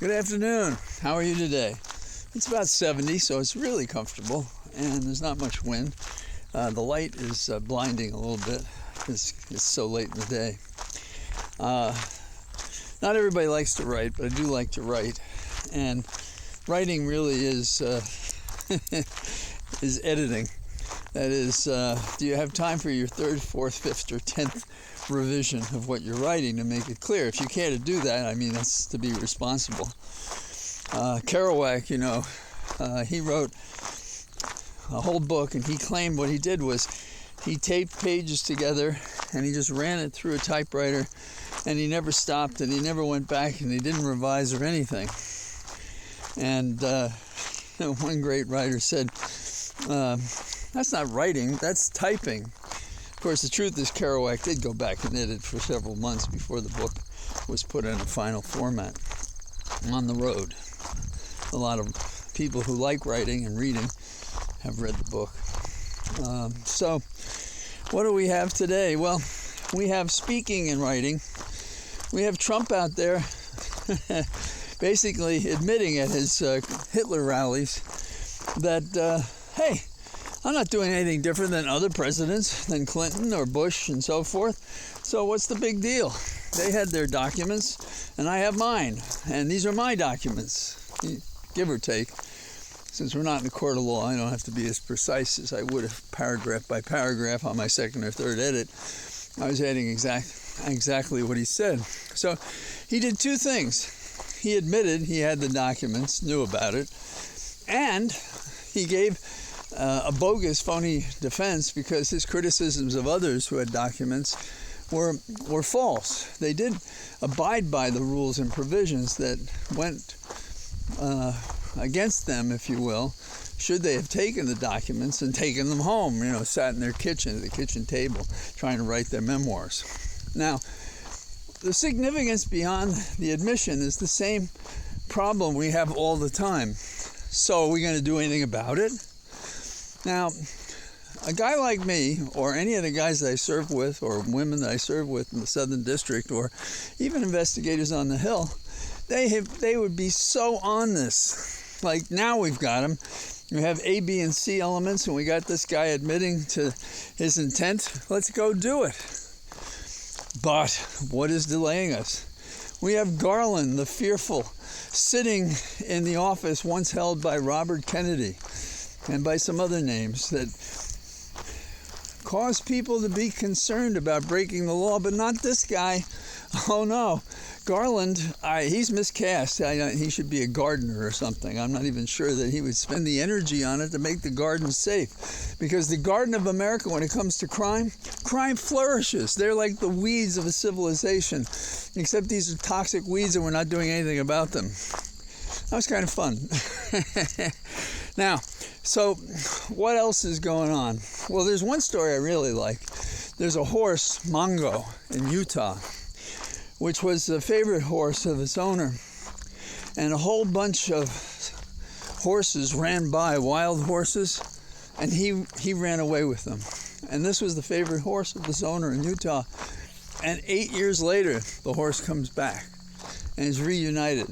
Good afternoon. How are you today? It's about 70, so it's really comfortable, and there's not much wind. The light is blinding a little bit because it's so late in the day. Not everybody likes to write, but I do like to write, and writing really is is editing. That is, do you have time for your third, fourth, fifth, or 10th revision of what you're writing to make it clear? If you can't do that, I mean, that's to be responsible. Kerouac, he wrote a whole book, and he claimed what he did was he taped pages together, and he just ran it through a typewriter, and he never stopped, and he never went back, and he didn't revise or anything. And one great writer said, that's not writing, that's typing. Of course, the truth is Kerouac did go back and edit for several months before the book was put in a final format on the road. A lot of people who like writing and reading have read the book. So, what do we have today? Well, we have speaking and writing. We have Trump out there basically admitting at his Hitler rallies that, hey, I'm not doing anything different than other presidents, than Clinton or Bush and so forth. So what's the big deal? They had their documents, and I have mine. And these are my documents, give or take. Since we're not in a court of law, I don't have to be as precise as I would have paragraph by paragraph on my second or third edit. I was adding exactly what he said. So he did two things. He admitted he had the documents, knew about it, and he gave a bogus, phony defense because his criticisms of others who had documents were false. They did abide by the rules and provisions that went against them, if you will, should they have taken the documents and taken them home, sat in their kitchen, at the kitchen table, trying to write their memoirs. Now, the significance beyond the admission is the same problem we have all the time. So are we going to do anything about it? Now, a guy like me, or any of the guys that I serve with, or women that I serve with in the Southern District, or even investigators on the Hill, they would be so on this. Like, now we've got them. We have A, B, and C elements, and we got this guy admitting to his intent. Let's go do it. But what is delaying us? We have Garland, the fearful, sitting in the office once held by Robert Kennedy and by some other names that cause people to be concerned about breaking the law, but not this guy. Oh no, Garland, he's miscast. He should be a gardener or something. I'm not even sure that he would spend the energy on it to make the garden safe. Because the garden of America, when it comes to crime flourishes. They're like the weeds of a civilization, except these are toxic weeds and we're not doing anything about them. That was kind of fun. Now, so what else is going on? Well, there's one story I really like. There's a horse, Mongo, in Utah, which was the favorite horse of its owner. And a whole bunch of horses ran by, wild horses, and he ran away with them. And this was the favorite horse of this owner in Utah. And 8 years later, the horse comes back and is reunited.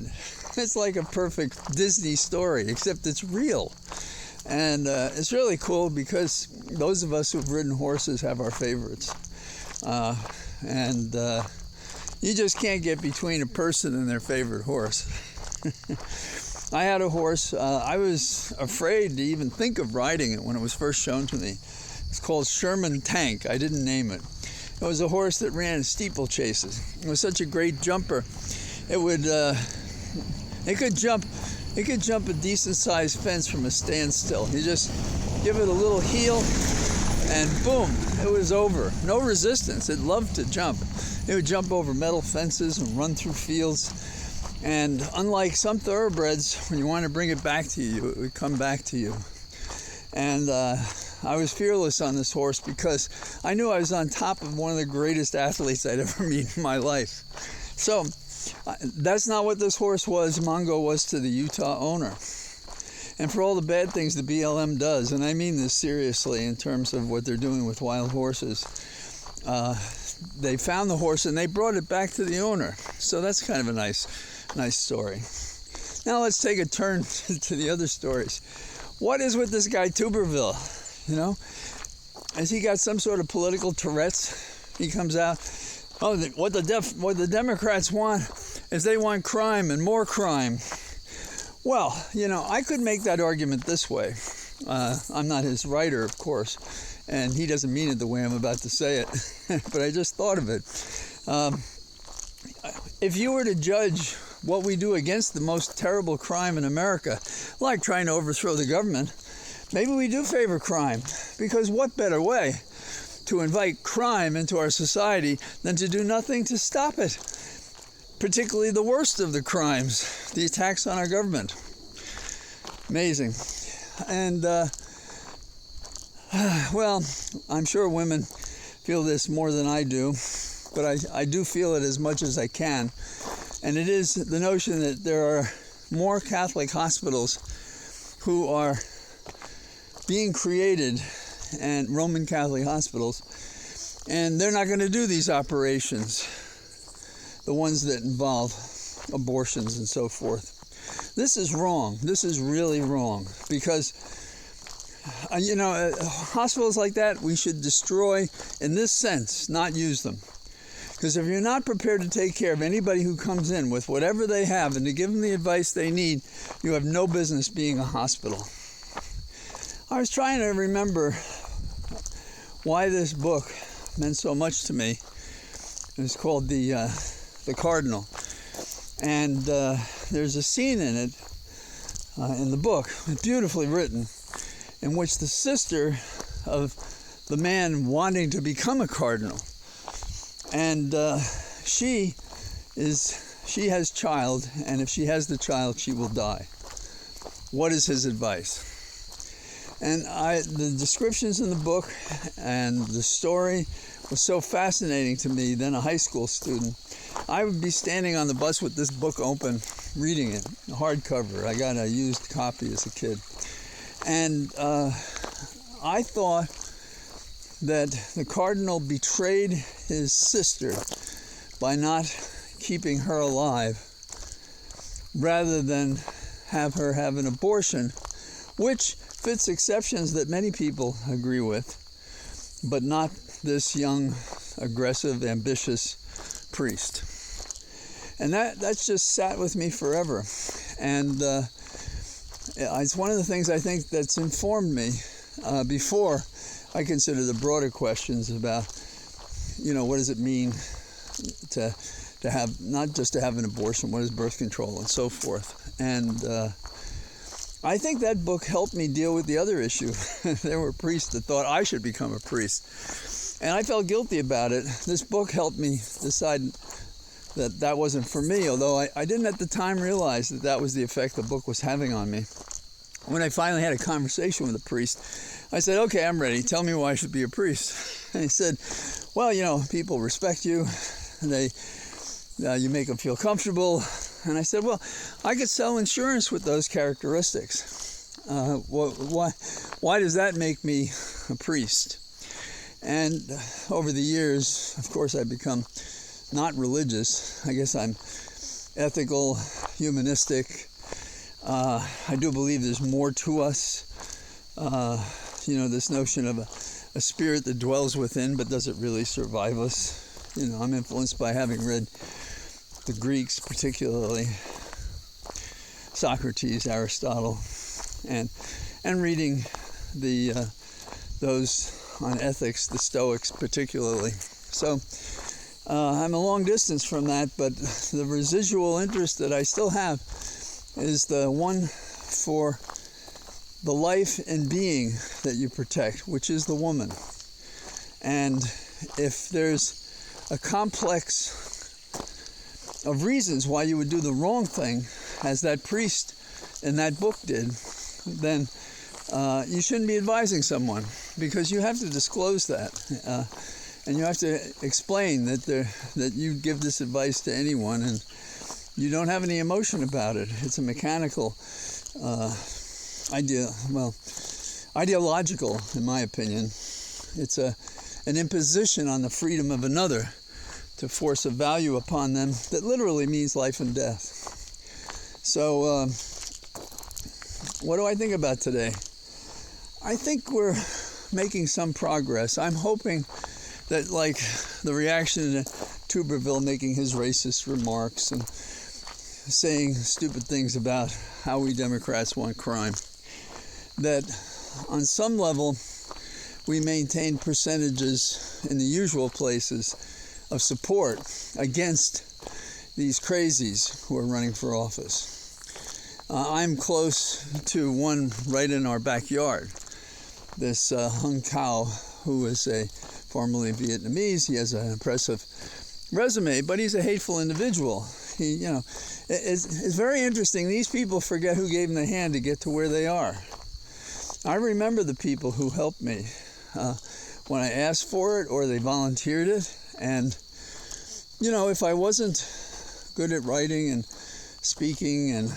It's like a perfect Disney story, except it's real. And it's really cool because those of us who've ridden horses have our favorites. You just can't get between a person and their favorite horse. I had a horse. I was afraid to even think of riding it when it was first shown to me. It's called Sherman Tank. I didn't name it. It was a horse that ran steeplechases. It was such a great jumper. It could jump a decent-sized fence from a standstill. You just give it a little heel, and boom, it was over. No resistance. It loved to jump. It would jump over metal fences and run through fields. And unlike some thoroughbreds, when you want to bring it back to you, it would come back to you. And I was fearless on this horse because I knew I was on top of one of the greatest athletes I'd ever met in my life. So that's not what this horse was. Mongo was to the Utah owner. And for all the bad things the BLM does, and I mean this seriously in terms of what they're doing with wild horses, they found the horse and they brought it back to the owner. So that's kind of a nice story. Now let's take a turn to the other stories. What is with this guy Tuberville? You know, has he got some sort of political Tourette's? He comes out, what the Democrats want is they want crime and more crime. Well, you know, I could make that argument this way. I'm not his writer, of course, and he doesn't mean it the way I'm about to say it, but I just thought of it. If you were to judge what we do against the most terrible crime in America, like trying to overthrow the government, maybe we do favor crime, because what better way to invite crime into our society than to do nothing to stop it, particularly the worst of the crimes, the attacks on our government. Amazing. And, well, I'm sure women feel this more than I do, but I do feel it as much as I can. And it is the notion that there are more Catholic hospitals who are being created, and Roman Catholic hospitals, and they're not going to do these operations, the ones that involve abortions and so forth. This is wrong. This is really wrong, because you know, hospitals like that we should destroy in this sense, not use them. Because if you're not prepared to take care of anybody who comes in with whatever they have and to give them the advice they need, you have no business being a hospital. I was trying to remember why this book meant so much to me. It was called The Cardinal. And there's a scene in it, in the book, beautifully written, in which the sister of the man wanting to become a cardinal, and she has child, and if she has the child, she will die. What is his advice? And the descriptions in the book and the story was so fascinating to me, then a high school student. I would be standing on the bus with this book open, reading it, hardcover. I got a used copy as a kid. And I thought that the cardinal betrayed his sister by not keeping her alive, rather than have her have an abortion, which fits exceptions that many people agree with, but not this young, aggressive, ambitious priest. And that's just sat with me forever. And it's one of the things I think that's informed me before I consider the broader questions about, you know, what does it mean to have, not just to have an abortion, what is birth control and so forth. And I think that book helped me deal with the other issue. There were priests that thought I should become a priest. And I felt guilty about it. This book helped me decide that that wasn't for me, although I didn't at the time realize that that was the effect the book was having on me. When I finally had a conversation with a priest, I said, okay, I'm ready. Tell me why I should be a priest. And he said, well, you know, people respect you. You make them feel comfortable. And I said, well, I could sell insurance with those characteristics. Why does that make me a priest? And over the years, of course, I've become not religious. I guess I'm ethical, humanistic. I do believe there's more to us. You know, this notion of a spirit that dwells within, but does it really survive us? You know, I'm influenced by having read the Greeks, particularly Socrates, Aristotle, and reading those on ethics, the Stoics particularly. So I'm a long distance from that, but the residual interest that I still have is the one for the life and being that you protect, which is the woman. And if there's a complex of reasons why you would do the wrong thing, as that priest in that book did, then you shouldn't be advising someone, because you have to disclose that. And you have to explain that you give this advice to anyone and you don't have any emotion about it. It's a mechanical ideological, in my opinion. It's an imposition on the freedom of another to force a value upon them that literally means life and death. So, what do I think about today? I think we're making some progress. I'm hoping that, like, the reaction to Tuberville making his racist remarks and saying stupid things about how we Democrats want crime, that on some level we maintain percentages in the usual places of support against these crazies who are running for office. I'm close to one right in our backyard. This Hung Cao, who is a formerly Vietnamese. He has an impressive resume, but he's a hateful individual. It's very interesting. These people forget who gave them the hand to get to where they are. I remember the people who helped me when I asked for it or they volunteered it. And, if I wasn't good at writing and speaking and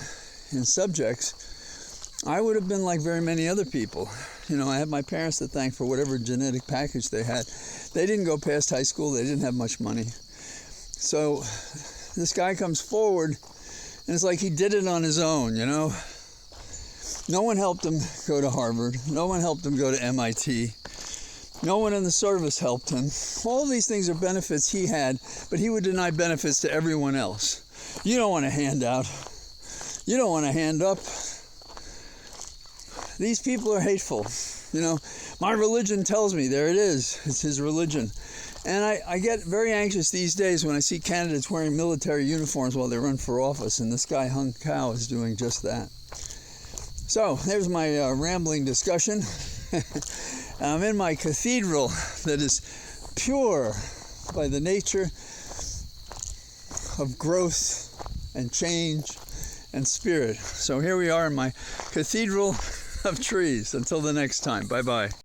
in subjects, I would have been like very many other people. I have my parents to thank for whatever genetic package they had. They didn't go past high school. They didn't have much money. So this guy comes forward, and it's like he did it on his own, No one helped him go to Harvard. No one helped him go to MIT. No one in the service helped him. All of these things are benefits he had, but he would deny benefits to everyone else. You don't want a handout. You don't want a hand up. These people are hateful. My religion tells me, there it is. It's his religion. And I get very anxious these days when I see candidates wearing military uniforms while they run for office, and this guy, Hung Cao, is doing just that. So, there's my rambling discussion. I'm in my cathedral that is pure by the nature of growth and change and spirit. So here we are in my cathedral of trees. Until the next time, bye-bye.